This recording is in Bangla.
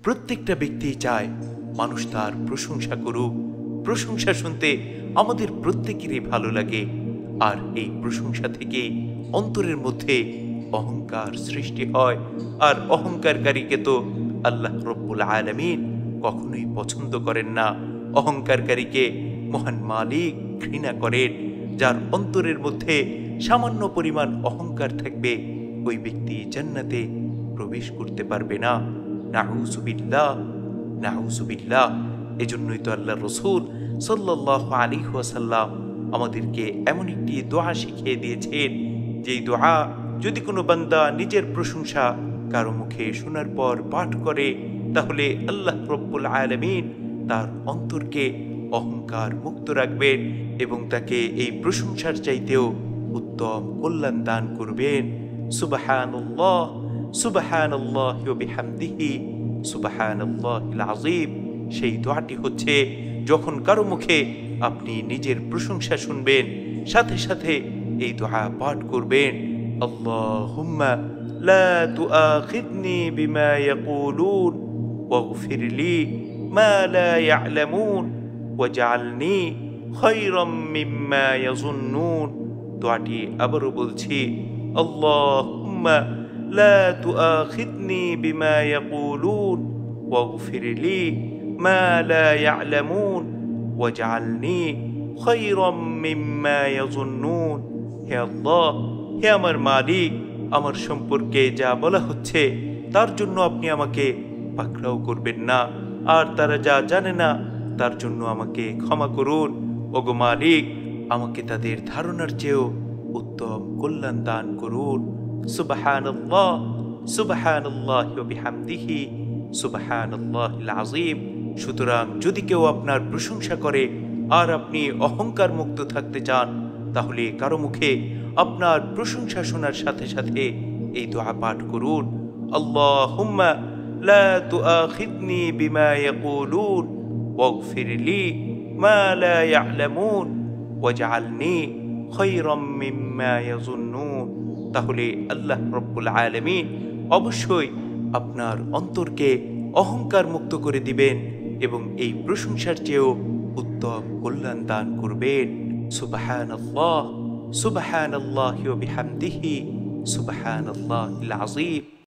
প্রত্যেকটা ব্যক্তি চায় মানুষ তার প্রশংসা করুক। প্রশংসা শুনতে আমাদের প্রত্যেকেরই ভালো লাগে, আর এই প্রশংসা থেকে অন্তরের মধ্যে অহংকার সৃষ্টি হয়। আর অহংকারকারীকে তো আল্লাহ রব্বুল আলামিন কখনোই পছন্দ করেন না। অহংকারকারীকে মহান মালিক ঘৃণা করেন। যার অন্তরের মধ্যে সামান্য পরিমাণ অহংকার থাকবে, ওই ব্যক্তি জান্নাতে প্রবেশ করতে পারবে না। নাউযুবিল্লাহ, নাউযুবিল্লাহ। এজন্যই তো আল্লাহ রাসূল সাল্লাল্লাহু আলাইহি ওয়াসাল্লাম আমাদেরকে এমন একটি দোয়া শিখিয়ে দিয়েছেন, যেই দোয়া যদি কোনো বান্দা নিজের প্রশংসা কারো মুখে শোনার পর পাঠ করে, তাহলে আল্লাহ রব্বুল আলামিন তার অন্তরকে অহংকার মুক্ত রাখবেন এবং তাকে এই প্রশংসার চাইতেও উত্তম কল্যাণ দান করবেন। সুবহানাল্লাহ, সুবহানাল্লাহি ওয়া বিহামদিহি, সুবহানাল্লাহিল আযীম। সেই দোয়াটি হচ্ছে, যখন কারো মুখে আপনি নিজের প্রশংসা শুনবেন, সাথে সাথে এই দোয়া পাঠ করবেন, আল্লাহুম্মা লা তুআখিযনি বিমা ইয়াকুলুন ওয়াগফির লি মা লা ইয়া'লামুন ওয়াজআলনি খায়রাম মিম্মা ইয়াযুন্নুন। দোয়াটি আবারও বলছি, আল্লাহুম্মা লা তুআখিযনি বিমা ইয়াকুলুন ওয়াগফির লি মা লা ইয়া'লামুন ওয়াজআলনি খায়রাম মিম্মা ইয়াযুন্নুন। হে আল্লাহ, হে আমার মালিক, আমার সম্পর্কে যা বলা হচ্ছে তার জন্য আপনি আমাকে পাকড়াও করবেন না, আর তারা যা জানে না তার জন্য আমাকে ক্ষমা করুন। ওগো মালিক, আমাকে তাদের ধারণার চেয়েও উত্তম কল্যাণ দান করুন। সুবহানাল্লাহ, সুবহানাল্লাহি ওয়া বিহামদিহি, সুবহানাল্লাহিল আযীম। সুতরাং যদি কেউ আপনার প্রশংসা করে আর আপনি অহংকার মুক্ত থাকতে চান, তাহলে কারো মুখে আপনার প্রশংসা শোনার সাথে সাথে এই দোয়া পাঠ করুন, আল্লাহুম্মা লা তুআখিযনি বিমা ইয়াকুলুন ওয়াগফির লি মা লা ইয়া'লামুন ওয়াজআলনি খায়রাম মিম্মা ইয়াযুন্নুন। তাহলে আল্লাহ রব্বুল আলামিন অবশ্যই আপনার অন্তরকে অহংকার মুক্ত করে দিবেন এবং এই প্রশংসার চেয়েও উত্তম কল্যাণ দান করবেন। সুবহানাল্লাহ, সুবহানাল্লাহি ওয়া বিহামদিহি, সুবহানাল্লাহিল আযীম।